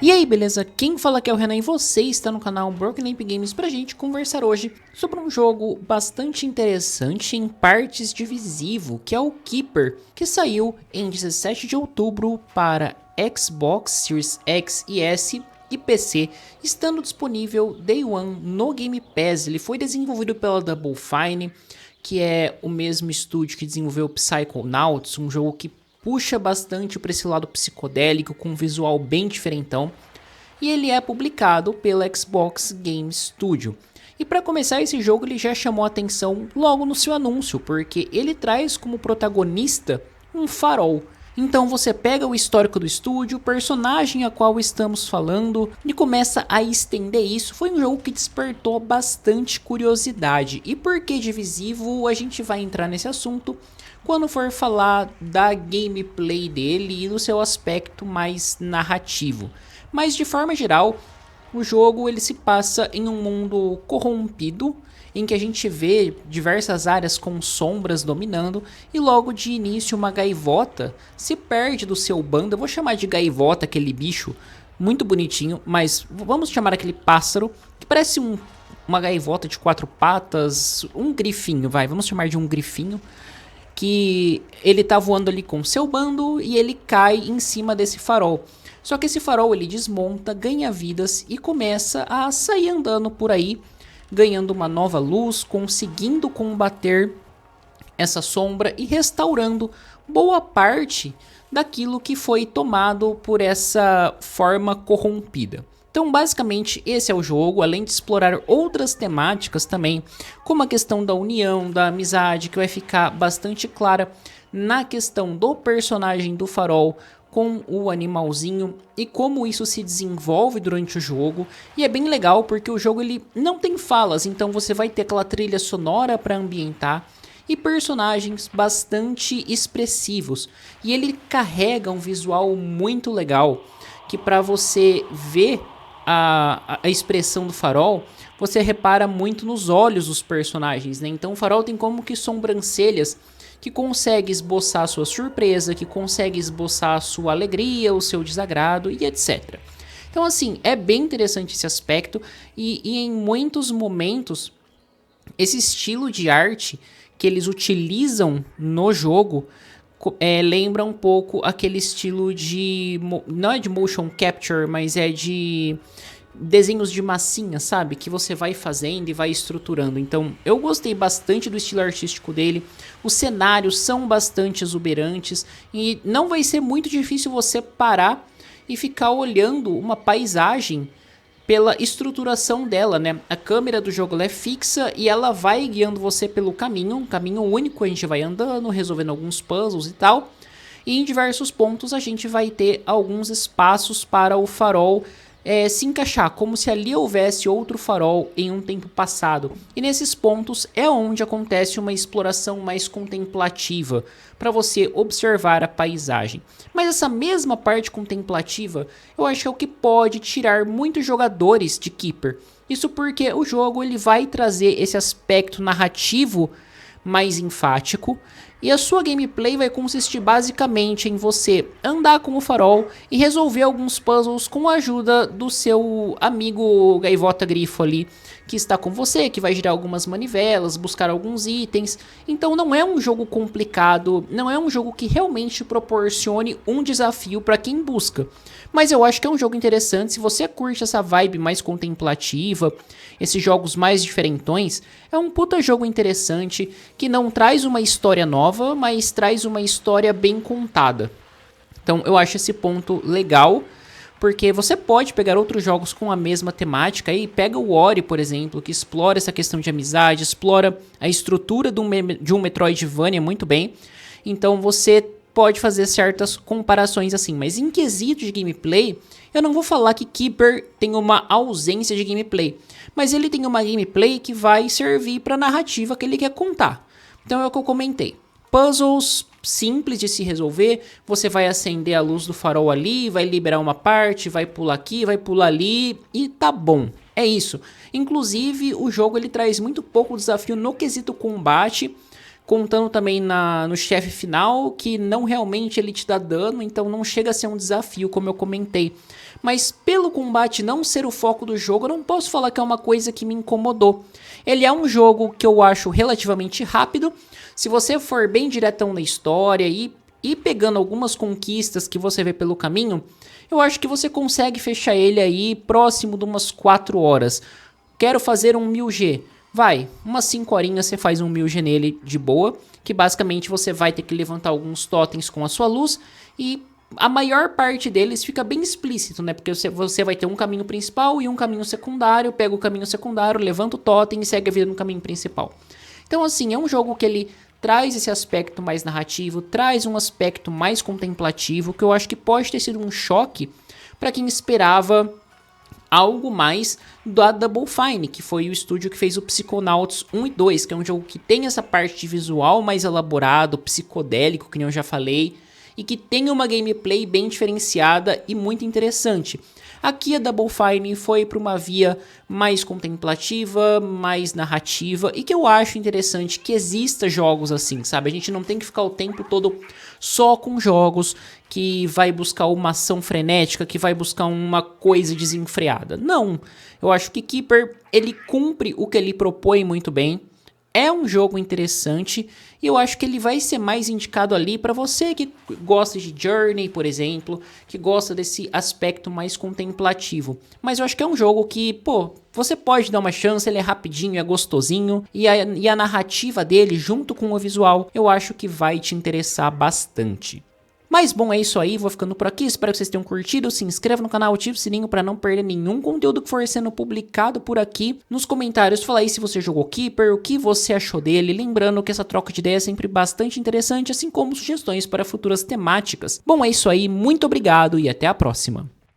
E aí, beleza? Quem fala aqui é o Renan e você está no canal Broken Ape Games pra gente conversar hoje sobre um jogo bastante interessante em partes divisivo, que é o Keeper, que saiu em 17 de outubro para Xbox Series X e S e PC, estando disponível Day One no Game Pass. Ele foi desenvolvido pela Double Fine, que é o mesmo estúdio que desenvolveu Psychonauts, um jogo que puxa bastante para esse lado psicodélico, com um visual bem diferentão, e ele é publicado pela Xbox Game Studio. E para começar, esse jogo ele já chamou a atenção logo no seu anúncio, porque ele traz como protagonista um farol. Então você pega o histórico do estúdio, o personagem a qual estamos falando e começa a estender isso. Foi um jogo que despertou bastante curiosidade. E por que divisivo? A gente vai entrar nesse assunto quando for falar da gameplay dele e do seu aspecto mais narrativo. Mas de forma geral, o jogo ele se passa em um mundo corrompido, em que a gente vê diversas áreas com sombras dominando, e logo de início uma gaivota se perde do seu bando. Eu vou chamar de gaivota aquele bicho muito bonitinho, mas vamos chamar aquele pássaro que parece uma gaivota de quatro patas, um grifinho, vamos chamar de um grifinho, que ele tá voando ali com seu bando e ele cai em cima desse farol. Só que esse farol ele desmonta, ganha vidas e começa a sair andando por aí, ganhando uma nova luz, conseguindo combater essa sombra e restaurando boa parte daquilo que foi tomado por essa forma corrompida. Então, basicamente, esse é o jogo, além de explorar outras temáticas também, como a questão da união, da amizade, que vai ficar bastante clara na questão do personagem do farol com o animalzinho e como isso se desenvolve durante o jogo. E é bem legal porque o jogo ele não tem falas, então você vai ter aquela trilha sonora para ambientar e personagens bastante expressivos. E ele carrega um visual muito legal, que para você ver a expressão do farol, você repara muito nos olhos dos personagens, né? Então o farol tem como que sobrancelhas que consegue esboçar a sua surpresa, que consegue esboçar a sua alegria, o seu desagrado e etc. Então assim, é bem interessante esse aspecto e em muitos momentos esse estilo de arte que eles utilizam no jogo lembra um pouco aquele estilo de... não é de motion capture, mas é de desenhos de massinha, sabe? Que você vai fazendo e vai estruturando. Então, eu gostei bastante do estilo artístico dele. Os cenários são bastante exuberantes e não vai ser muito difícil você parar e ficar olhando uma paisagem pela estruturação dela, né? A câmera do jogo é fixa e ela vai guiando você pelo caminho, um caminho único, a gente vai andando, resolvendo alguns puzzles e tal. E em diversos pontos a gente vai ter alguns espaços para o farol se encaixar, como se ali houvesse outro farol em um tempo passado. E nesses pontos é onde acontece uma exploração mais contemplativa, para você observar a paisagem. Mas essa mesma parte contemplativa, eu acho que é o que pode tirar muitos jogadores de Keeper. Isso porque o jogo ele vai trazer esse aspecto narrativo mais enfático, e a sua gameplay vai consistir basicamente em você andar com o farol e resolver alguns puzzles com a ajuda do seu amigo Gaivota Grifo ali, que está com você, que vai girar algumas manivelas, buscar alguns itens. Então não é um jogo complicado, não é um jogo que realmente proporcione um desafio para quem busca. Mas eu acho que é um jogo interessante, se você curte essa vibe mais contemplativa, esses jogos mais diferentões, é um puta jogo interessante, que não traz uma história nova, mas traz uma história bem contada. Então eu acho esse ponto legal, porque você pode pegar outros jogos com a mesma temática aí, pega o Ori, por exemplo, que explora essa questão de amizade, explora a estrutura de um Metroidvania muito bem. Então você pode fazer certas comparações assim, mas em quesito de gameplay, eu não vou falar que Keeper tem uma ausência de gameplay, mas ele tem uma gameplay que vai servir para a narrativa que ele quer contar. Então é o que eu comentei. Puzzles simples de se resolver, você vai acender a luz do farol ali, vai liberar uma parte, vai pular aqui, vai pular ali e tá bom. É isso. Inclusive, o jogo ele traz muito pouco desafio no quesito combate, contando também no chefe final, que não realmente ele te dá dano, então não chega a ser um desafio, como eu comentei. Mas pelo combate não ser o foco do jogo, eu não posso falar que é uma coisa que me incomodou. Ele é um jogo que eu acho relativamente rápido. Se você for bem diretão na história e pegando algumas conquistas que você vê pelo caminho, eu acho que você consegue fechar ele aí próximo de umas 4 horas. Quero fazer um 1000G. Vai, umas 5 horinhas você faz um 1000G nele de boa, que basicamente você vai ter que levantar alguns totens com a sua luz e a maior parte deles fica bem explícito, né? Porque você vai ter um caminho principal e um caminho secundário, pega o caminho secundário, levanta o totem e segue a vida no caminho principal. Então assim, é um jogo que ele traz esse aspecto mais narrativo, traz um aspecto mais contemplativo, que eu acho que pode ter sido um choque para quem esperava algo mais da Double Fine, que foi o estúdio que fez o Psychonauts 1 e 2, que é um jogo que tem essa parte de visual mais elaborado, psicodélico, que nem eu já falei, e que tem uma gameplay bem diferenciada e muito interessante. Aqui a Double Fine foi para uma via mais contemplativa, mais narrativa, e que eu acho interessante que exista jogos assim, sabe? A gente não tem que ficar o tempo todo só com jogos que vai buscar uma ação frenética, que vai buscar uma coisa desenfreada. Não, eu acho que Keeper, ele cumpre o que ele propõe muito bem. É um jogo interessante e eu acho que ele vai ser mais indicado ali para você que gosta de Journey, por exemplo, que gosta desse aspecto mais contemplativo. Mas eu acho que é um jogo que, pô, você pode dar uma chance, ele é rapidinho, é gostosinho e a narrativa dele junto com o visual eu acho que vai te interessar bastante. Mas bom, é isso aí, vou ficando por aqui, espero que vocês tenham curtido, se inscreva no canal, ative o sininho para não perder nenhum conteúdo que for sendo publicado por aqui. Nos comentários fala aí se você jogou Keeper, o que você achou dele, lembrando que essa troca de ideia é sempre bastante interessante, assim como sugestões para futuras temáticas. Bom, é isso aí, muito obrigado e até a próxima.